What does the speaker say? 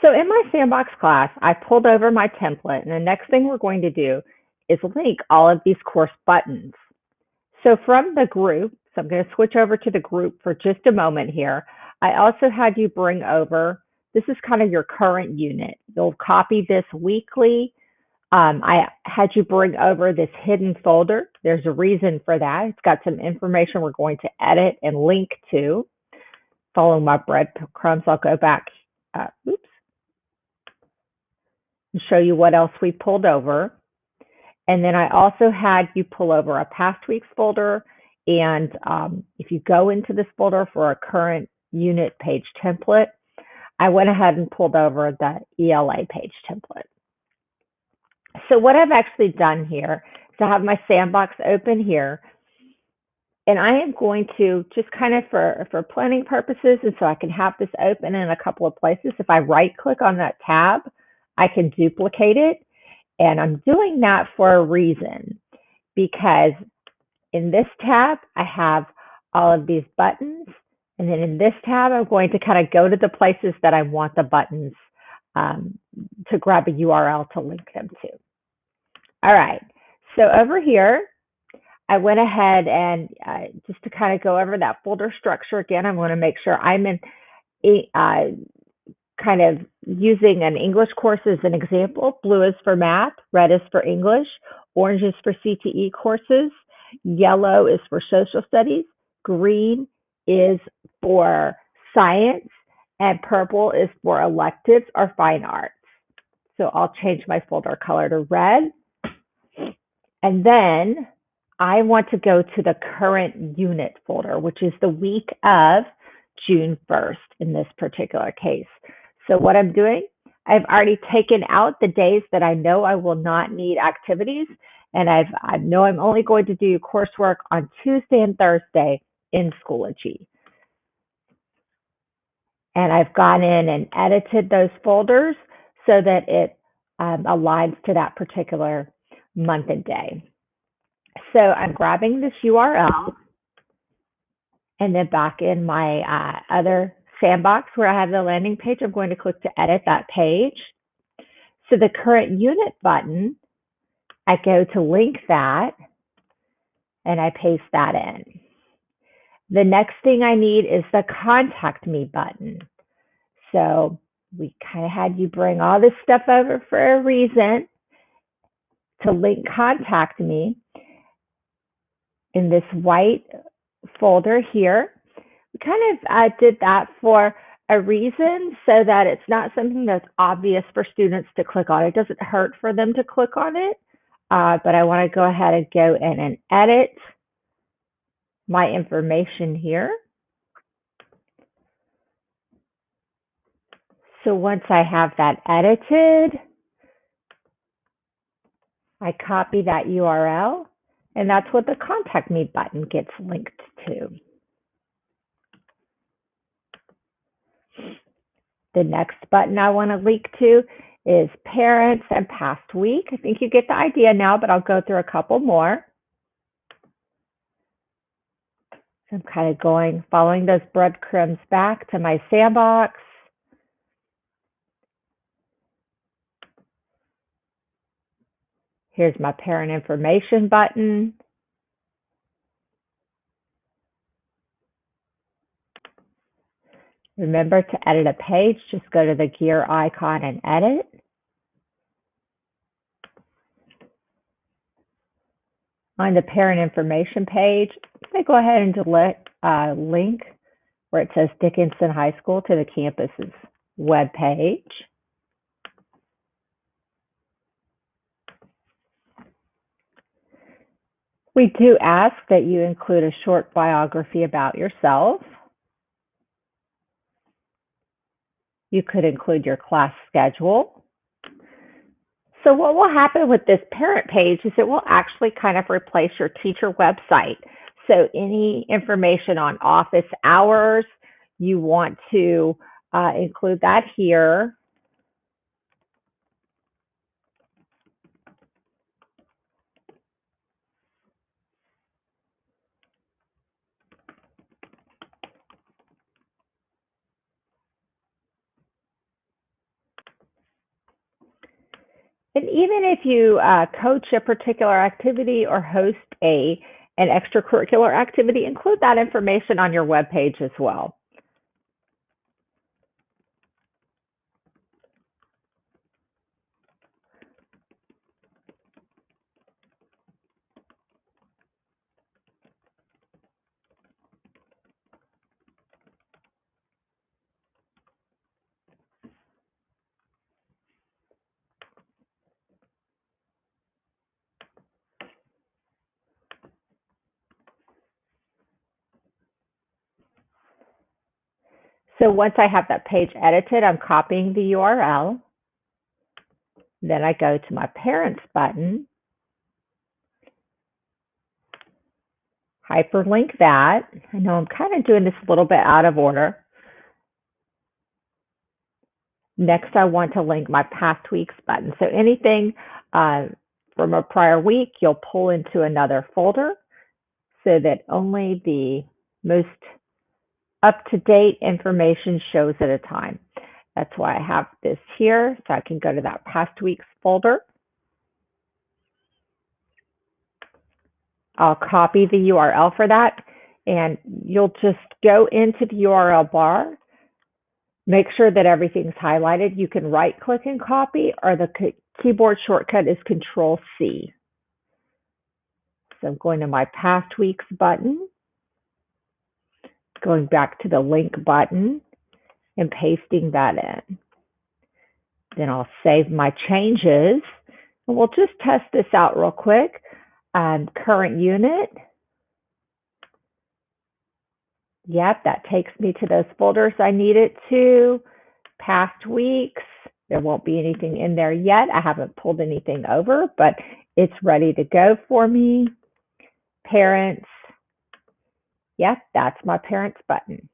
So in my sandbox class, I pulled over my template, and the next thing we're going to do is link all of these course buttons. So from the group, so I'm going to switch over to the group for just a moment here. I also had you bring over, this is kind of your current unit. You'll copy this weekly. I had you bring over this hidden folder. There's a reason for that. It's got some information we're going to edit and link to. Following my breadcrumbs, I'll go back, oops, and show you what else we pulled over. And then I also had you pull over a past week's folder. And if you go into this folder for a current unit page template, I went ahead and pulled over the ELA page template. So what I've actually done here is I have my sandbox open here. And I am going to just kind of for planning purposes, and so I can have this open in a couple of places. If I right click on that tab, I can duplicate it. And I'm doing that for a reason, because in this tab, I have all of these buttons. And then in this tab, I'm going to kind of go to the places that I want the buttons to grab a URL to link them to. All right, so over here, I went ahead and just to kind of go over that folder structure again, I want to make sure I'm in kind of using an English course as an example. Blue is for math, red is for English, orange is for CTE courses, yellow is for social studies, green is for science, and purple is for electives or fine arts. So I'll change my folder color to red. And then I want to go to the current unit folder, which is the week of June 1st in this particular case. So what I'm doing, I've already taken out the days that I know I will not need activities, and I know I'm only going to do coursework on Tuesday and Thursday in Schoology. And I've gone in and edited those folders so that it aligns to that particular month and day. So I'm grabbing this URL, and then back in my other sandbox where I have the landing page, I'm going to click to edit that page. So the current unit button, I go to link that, and I paste that in. The next thing I need is the contact me button. So we kind of had you bring all this stuff over for a reason to link contact me in this white folder here. We kind of did that for a reason so that it's not something that's obvious for students to click on. It doesn't hurt for them to click on it, but I want to go ahead and go in and edit my information here. So once I have that edited, I copy that URL, and that's what the contact me button gets linked to. The next button I want to link to is parents and past week. I think you get the idea now, but I'll go through a couple more. So I'm kind of following those breadcrumbs back to my sandbox. Here's my parent information button. Remember to edit a page, just go to the gear icon and edit. On the parent information page, I go ahead and delete a link where it says Dickinson High School to the campus's web page. We do ask that you include a short biography about yourself. You could include your class schedule. So what will happen with this parent page is it will actually kind of replace your teacher website. So any information on office hours, you want to include that here. And even if you coach a particular activity or host an extracurricular activity, include that information on your webpage as well. So once I have that page edited, I'm copying the URL. Then I go to my Parents button, hyperlink that. I know I'm kind of doing this a little bit out of order. Next, I want to link my Past Weeks button. So anything from a prior week, you'll pull into another folder so that only the most up-to-date information shows at a time. That's why I have this here, so I can go to that Past Weeks folder. I'll copy the URL for that, and you'll just go into the URL bar, make sure that everything's highlighted. You can right-click and copy, or the keyboard shortcut is Control-C. So I'm going to my Past Weeks button, going back to the link button, and pasting that in. Then I'll save my changes, and we'll just test this out real quick. Current unit. Yep, that takes me to those folders I need it to. Past weeks. There won't be anything in there yet. I haven't pulled anything over, but it's ready to go for me. Parents. Yep, that's my Parents button.